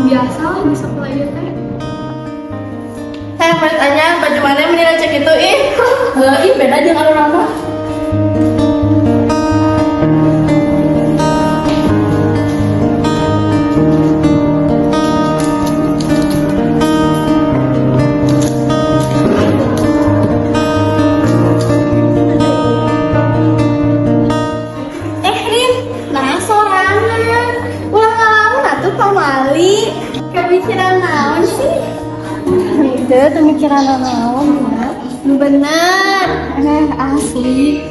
biasa di sekolah ieu teh. Saya mau tanya baju mana yang menilai cek itu ih? Ih beda jeung anu rama. Rin, nah sorangan. Ulang atuh pamali. Kepikiran naon sih? Itu pemikiran naon ya? Nu bener. Asli.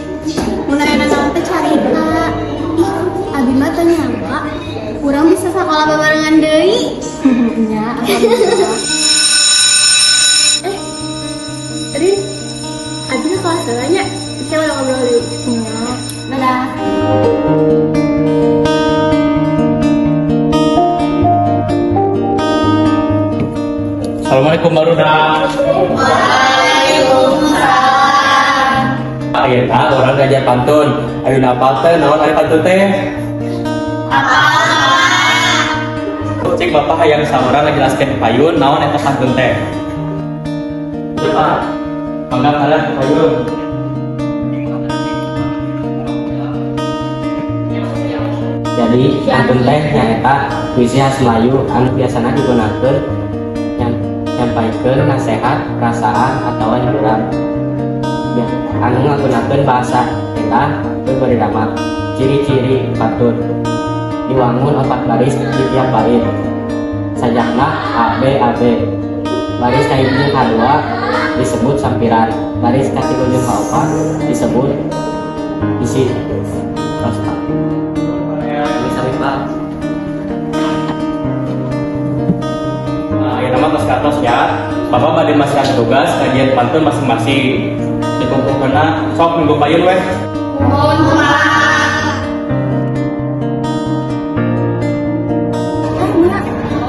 Mun aya naon teh carita. Ih, abi mah teu nyangka urang bisa sakola babarengan deui. Ya, alhamdulillah. Rin, abi kelas nya. Kita udah ngobrol dulu. Ya. Dadah. Assalamualaikum barudak. Waalaikumsalam. Ayeuna orang ngajar pantun. Ayeuna apal teh naon ari pantun teh? Apal. Cek bapak hayang saurang ngajelaskeun payun naon eta pantun teh. Coba. Mangga kalian payun. Jadi pantun teh nyaeta puisi khas Melayu anu biasana digunakeun nyampaikeun nasehat, perasaan atawa hiburan. Ya, anu ngagunakeun bahasa eta teu berirama. Ciri-ciri pantun diwangun 4 baris di tiap bait. Sajakna AB. Baris kahiji kadua disebut sampiran. Baris katilu jeung kaopat disebut isi. Terus Pak. Ya nama tos katos ya. Bapak bade masihkan tugas kajian pantun masing-masing. Dikumpulkeunna sok minggu payun weh.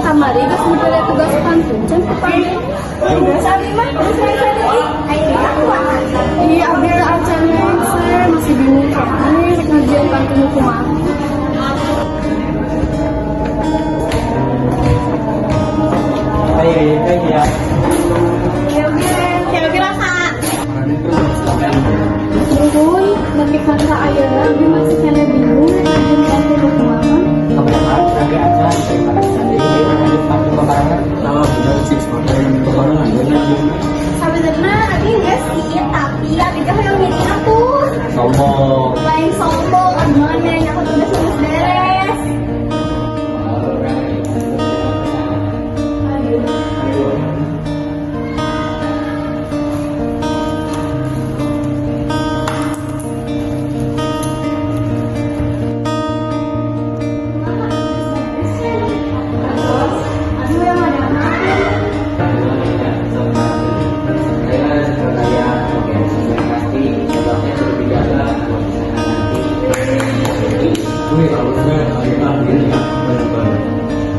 Kamari geus dibere tugas pantun can kepanggil. Tugas abi mah terus saya deui. Iya, abi teh acana saya masih bingung kan. Ngajian pantun kumaha. Baik ya. Kayak rasa. Nuhun, bagi kata ayeuna abi masih kana bingung ngajian pantun kumaha. Kebetulan lagi aja daripada sendiri lanjut pantun pembarangan. Kalau tidak sih pembarangan Sebenarnya abi geus ieu tapi abi teh hoyong milih atuh. sombong. Lain sombong, gimana yang aku tugas tugas beres.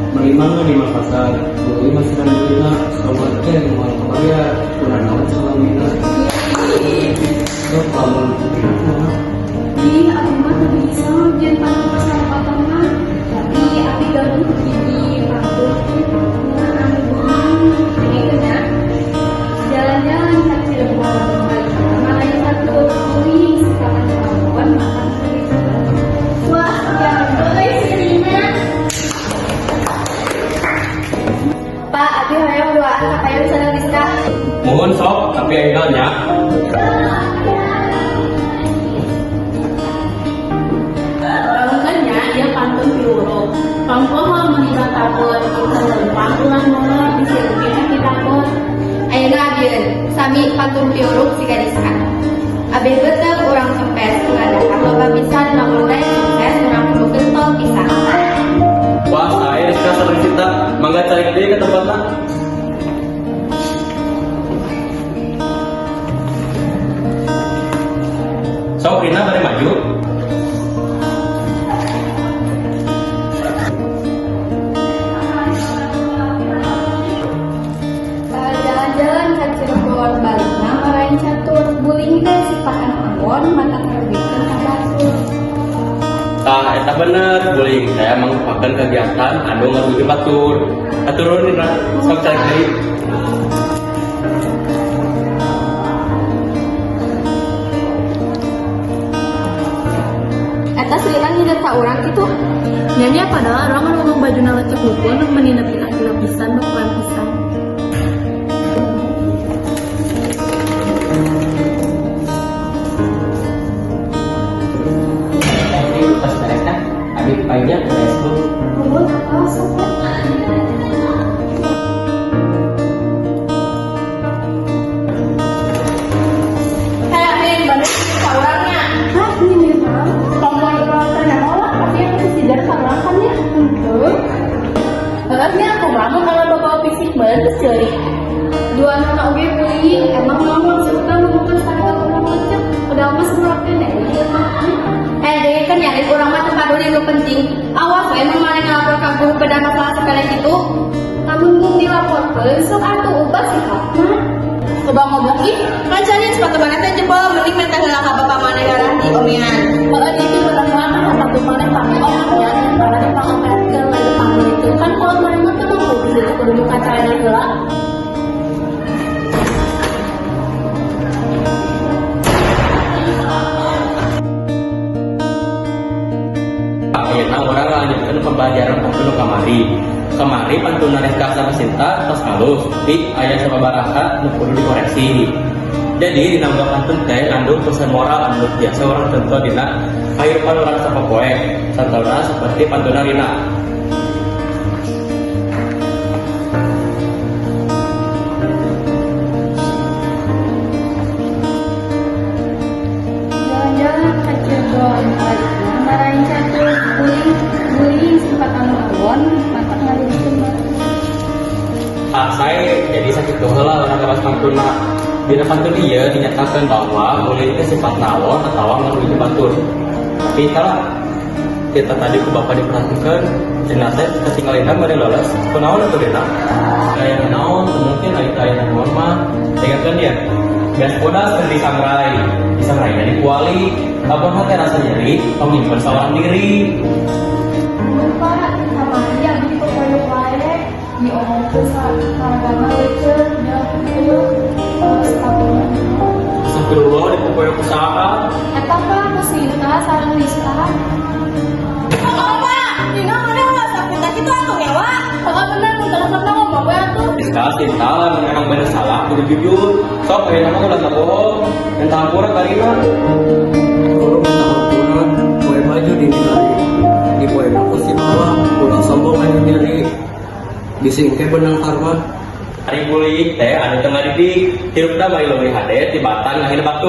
Merimana di Makassar, Bukti masih dan Bukina, Sobatnya, Mual Kemaria, Kurang Awal Salamina. Kalau Ih, abi mah teu bisa ngajian pantun persahabatan mah. Tapi abi gabung ke hiji pantun nah anu bingung. Ayeuna jalan-jalan ka Cirebon, mana yang satu kuring sekarang kawan makan kuring. Wah, jago guys Rina. Pak, abi hoyong doaan supaya bisa bisa. Mohon sok tapi ayeuna nya. Orangnya dia pantun piuruk. Pangkoha meninggal takut, kita lempang ulang mola bisa kita takut. Ayeuna abieun sami pantun piuruk siga diska. Abi beuteung urang kempes ngadakan loba pisan lamun teh sukses urang kudu gentol pisan. Wah, saya sudah sering cerita. Mangga cari dia ke tempatnya. Sok Rina bari maju. Jalan-jalan ke Cirebon, balikna marahin catur. Buling teh sipakan awon, mata terbitkeun ka batur. bener, boleh saya merupakan kegiatan anu ngaruhi batur. Aturunin lah, sok cari deui. Eta seueurang hidup ka urang kitu. Nyanyi padahal orang ngomong baju nalecek hukun menina pina pisan bukan pisan. Ini pas mereka, abi paginya ke Facebook. Ulun apa sobat? Hei Amin, balik ka urangnya. Hah, ini memang. Tombol peralatan yang olah, tapi yang masih tidak kan ya. Betul. Heeh, aku bangun kalau bawa fisik banget ceri. Dua anak oge beuing, emang mama suka ngomongin saya ngomongin udah mah semurapin deh. Deh kan nyari urang mah tempat dulu yang penting. Awas we emang mana ngelapor ka guru beda masalah sekali gitu. Namun belum dilaporkan, sok atuh ubah sikapna. Coba ngomong ih, kan cari sepatu banget teh jebol mending minta heula ka bapak mana garah di omean. Kalau itu benar-benar apa tuh mana pakai orangnya yang pada dipamerkan lagi panggil itu kan kalau mereka tuh mau bisa kudu kacaran heula. Ayeuna urang lanjutkeun pembelajaran pantun kamari. Kamari pantun Rizka sama Sinta tos halus, tapi aya sababaraha nu kudu dikoreksi. Jadi dina unggal pantun teh ngandung pesan moral anu biasa orang contoh dina kahirupan urang sapopoe. Contohna seperti pantun Rina. Jalan-jalan ke Cirebon, marahin satu guling sempat anu awon, mata kali itu Saya jadi sakit heula urang kelas pantuna. Dina pantun ieu dinyatakeun bahwa mulai teh sifat nawon atawa ngaruhi batur. Tapi salah kita tadi ku bapak diperhatikan cenah teh ketinggalan bari lolos kunaon atuh dina aya naon mungkin aya naon mah dengarkan dia gas bodas keur disangrai dari kuali lamun hate rasa nyeri pamingkeun sawarang diri lupa sama dia gitu koyo wae diomongkeun saragana leceur dan itu stabilan. Astagfirullah dipokoyo usaha Eta Pak Muslimah sareng Rizka. Dina mana WhatsApp kita gitu atuh ya, Wak. Kakak bener mun teleponna ngomong we atuh. Rizka cinta lamun memang bener salah kudu jujur sok aya nama ulah bohong dan tampura karina Kalau minta ampura, poe baju dinilai. Di poe aku si bawah, ulah sombong anu diri. Disingke benang karma. hari bulik teh anu teu ngadidik hirupna bari leuwih hade tibatan ngahina baktu